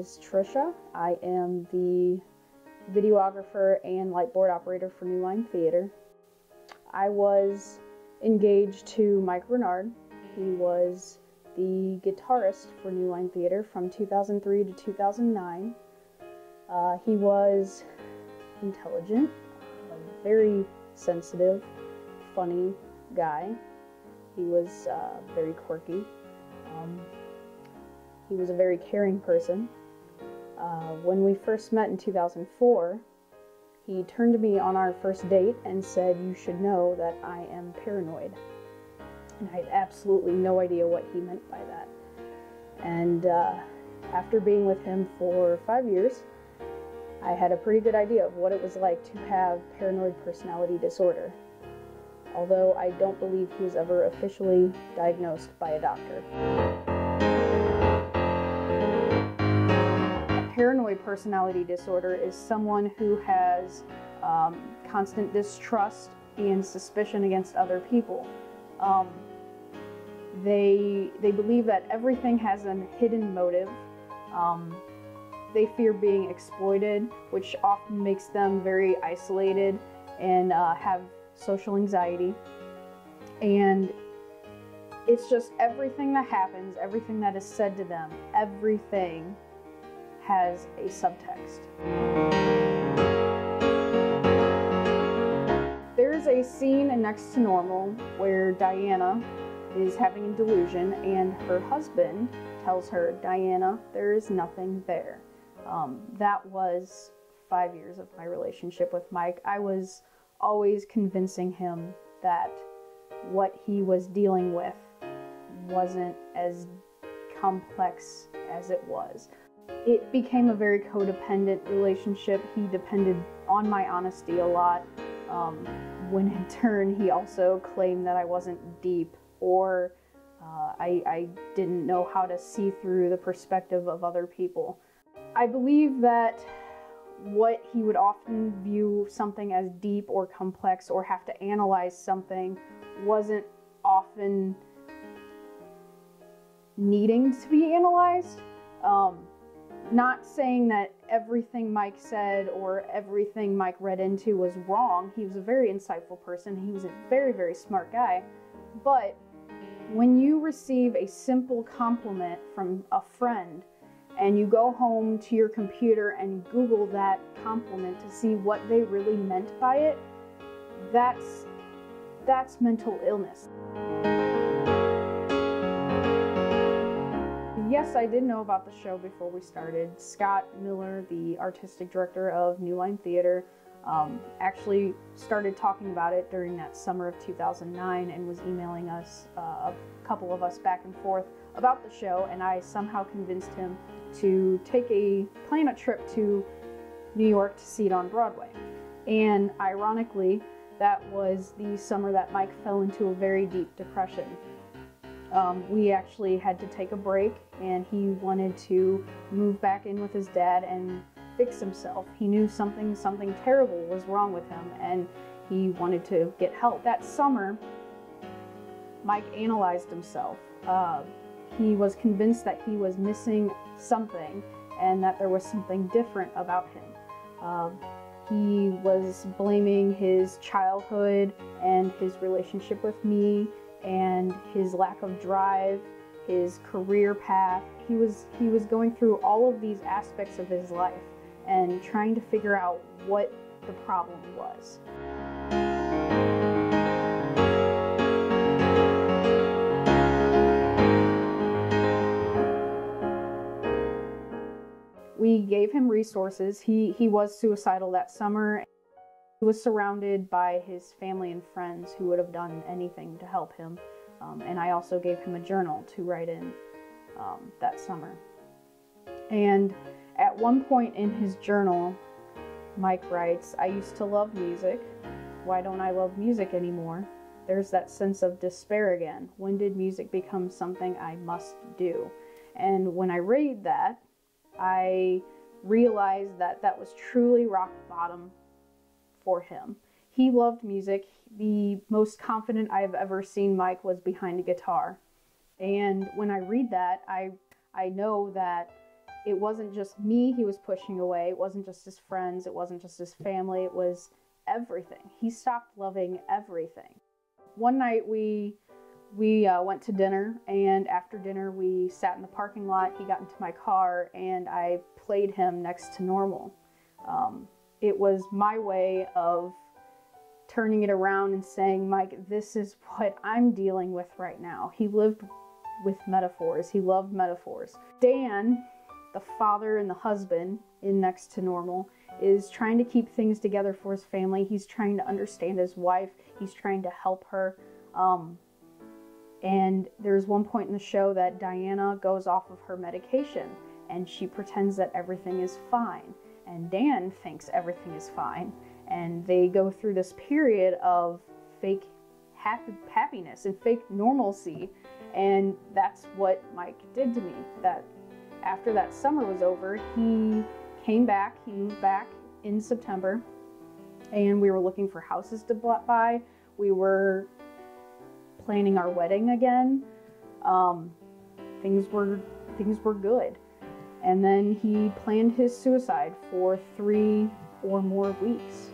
is Trisha. I am the videographer and lightboard operator for New Line Theater. I was engaged to Mike Renard. He was the guitarist for New Line Theater from 2003 to 2009. He was intelligent, very sensitive, funny guy. He was very quirky. He was a very caring person. When we first met in 2004, he turned to me on our first date and said, "You should know that I am paranoid." And I had absolutely no idea what he meant by that. And after being with him for 5 years, I had a pretty good idea of what it was like to have paranoid personality disorder, although I don't believe he was ever officially diagnosed by a doctor. Paranoid personality disorder is someone who has constant distrust and suspicion against other people. They believe that everything has a hidden motive. They fear being exploited, which often makes them very isolated and have social anxiety. And it's just everything that happens, everything that is said to them, everything has a subtext. There's a scene in Next to Normal where Diana is having a delusion and her husband tells her, "Diana, there is nothing there." That was 5 years of my relationship with Mike. I was always convincing him that what he was dealing with wasn't as complex as it was. It became a very codependent relationship. He depended on my honesty a lot, when in turn he also claimed that I wasn't deep or I didn't know how to see through the perspective of other people. I believe that what he would often view something as deep or complex or have to analyze something wasn't often needing to be analyzed. Not saying that everything Mike said or everything Mike read into was wrong. He was a very insightful person. He was a very, very smart guy. But when you receive a simple compliment from a friend and you go home to your computer and Google that compliment to see what they really meant by it, that's mental illness. Yes, I did know about the show before we started. Scott Miller, the artistic director of New Line Theater, actually started talking about it during that summer of 2009 and was emailing us, a couple of us back and forth about the show, and I somehow convinced him to plan a trip to New York to see it on Broadway. And ironically, that was the summer that Mike fell into a very deep depression. We actually had to take a break, and he wanted to move back in with his dad and fix himself. He knew something terrible was wrong with him, and he wanted to get help. That summer, Mike analyzed himself. He was convinced that he was missing something and that there was something different about him. He was blaming his childhood and his relationship with me and his lack of drive, his career path. He was going through all of these aspects of his life and trying to figure out what the problem was. We gave him resources. He was suicidal that summer. He was surrounded by his family and friends who would have done anything to help him. And I also gave him a journal to write in that summer. And at one point in his journal, Mike writes, "I used to love music. Why don't I love music anymore? There's that sense of despair again. When did music become something I must do?" And when I read that, I realized that that was truly rock bottom for him. He loved music. The most confident I have ever seen Mike was behind a guitar. And when I read that, I know that it wasn't just me he was pushing away. It wasn't just his friends. It wasn't just his family. It was everything. He stopped loving everything. One night we went to dinner, and after dinner we sat in the parking lot. He got into my car and I played him Next to Normal. It was my way of turning it around and saying, Mike, this is what I'm dealing with right now. He lived with metaphors. He loved metaphors. Dan, the father and the husband in Next to Normal, is trying to keep things together for his family. He's trying to understand his wife. He's trying to help her. And there's one point in the show that Diana goes off of her medication and she pretends that everything is fine. And Dan thinks everything is fine. And they go through this period of fake happiness and fake normalcy. And that's what Mike did to me. That after that summer was over, he came back. He moved back in September. And we were looking for houses to buy. We were planning our wedding again. Things were good. And then he planned his suicide for 3 or more weeks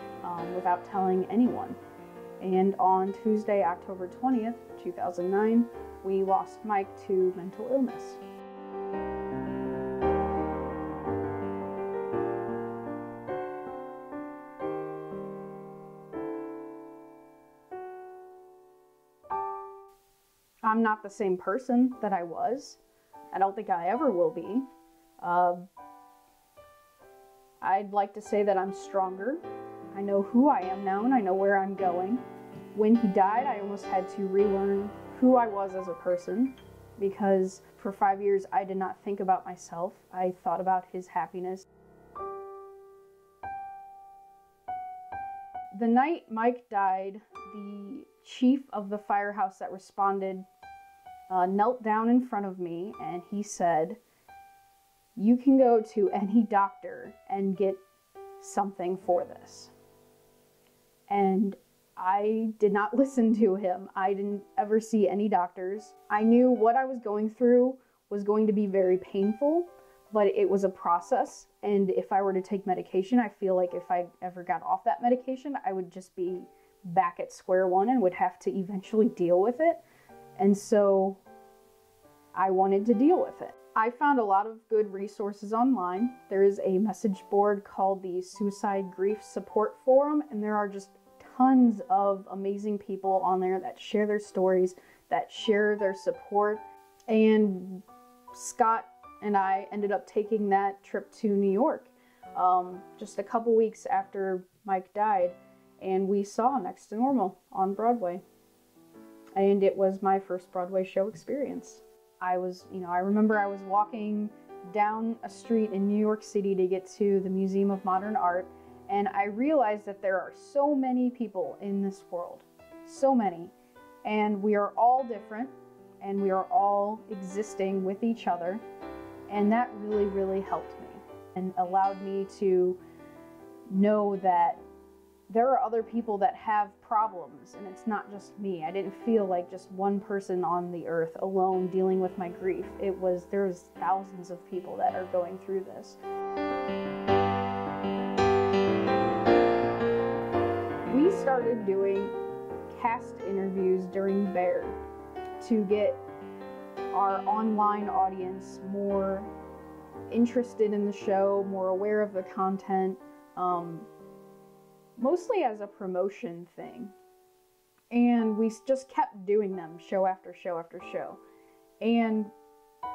without telling anyone. And on Tuesday, October 20th, 2009, we lost Mike to mental illness. I'm not the same person that I was. I don't think I ever will be. I'd like to say that I'm stronger. I know who I am now and I know where I'm going. When he died, I almost had to relearn who I was as a person, because for 5 years I did not think about myself. I thought about his happiness. The night Mike died, the chief of the firehouse that responded knelt down in front of me and he said, "You can go to any doctor and get something for this." And I did not listen to him. I didn't ever see any doctors. I knew what I was going through was going to be very painful, but it was a process. And if I were to take medication, I feel like if I ever got off that medication, I would just be back at square one and would have to eventually deal with it. And so I wanted to deal with it. I found a lot of good resources online. There is a message board called the Suicide Grief Support Forum, and there are just tons of amazing people on there that share their stories, that share their support. And Scott and I ended up taking that trip to New York just a couple weeks after Mike died, and we saw Next to Normal on Broadway. And it was my first Broadway show experience. I remember I was walking down a street in New York City to get to the Museum of Modern Art, and I realized that there are so many people in this world, so many, and we are all different, and we are all existing with each other, and that really, really helped me and allowed me to know that there are other people that have problems, and it's not just me. I didn't feel like just one person on the earth alone dealing with my grief. There's thousands of people that are going through this. We started doing cast interviews during Bear to get our online audience more interested in the show, more aware of the content, mostly as a promotion thing. And we just kept doing them show after show after show. And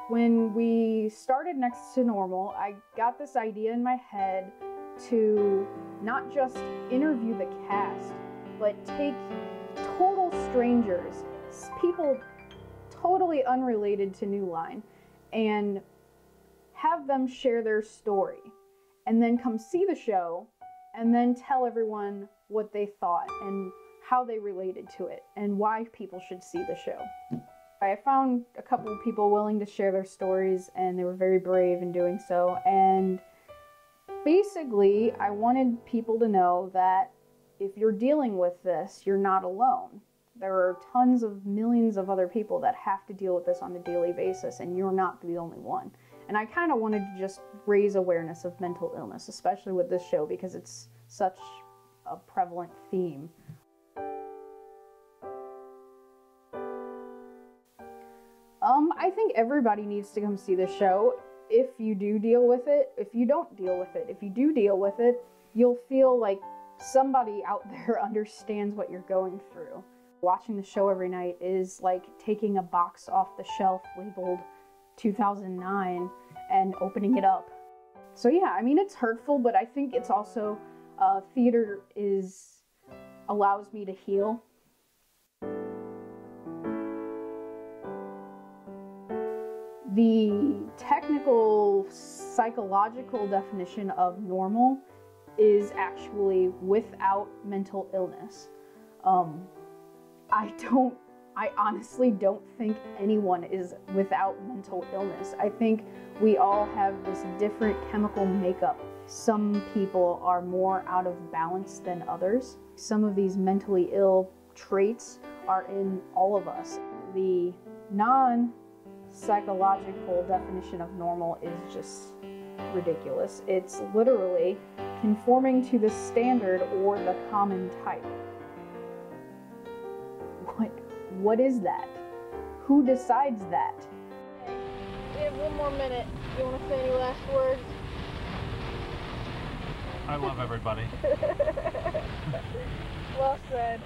when we started Next to Normal, I got this idea in my head to not just interview the cast, but take total strangers, people totally unrelated to New Line, and have them share their story, and then come see the show, and then tell everyone what they thought and how they related to it and why people should see the show. I found a couple of people willing to share their stories, and they were very brave in doing so. And basically, I wanted people to know that if you're dealing with this, you're not alone. There are tons of millions of other people that have to deal with this on a daily basis, and you're not the only one. And I kind of wanted to just raise awareness of mental illness, especially with this show, because it's such a prevalent theme. I think everybody needs to come see this show if you do deal with it. If you don't deal with it, if you do deal with it, you'll feel like somebody out there understands what you're going through. Watching the show every night is like taking a box off the shelf labeled 2009 and opening it up. So yeah, I mean, it's hurtful, but I think it's also, theater allows me to heal. The technical psychological definition of normal is actually without mental illness. I honestly don't think anyone is without mental illness. I think we all have this different chemical makeup. Some people are more out of balance than others. Some of these mentally ill traits are in all of us. The non-psychological definition of normal is just ridiculous. It's literally conforming to the standard or the common type. What is that? Who decides that? We have one more minute. Do you want to say any last words? I love everybody. Well said.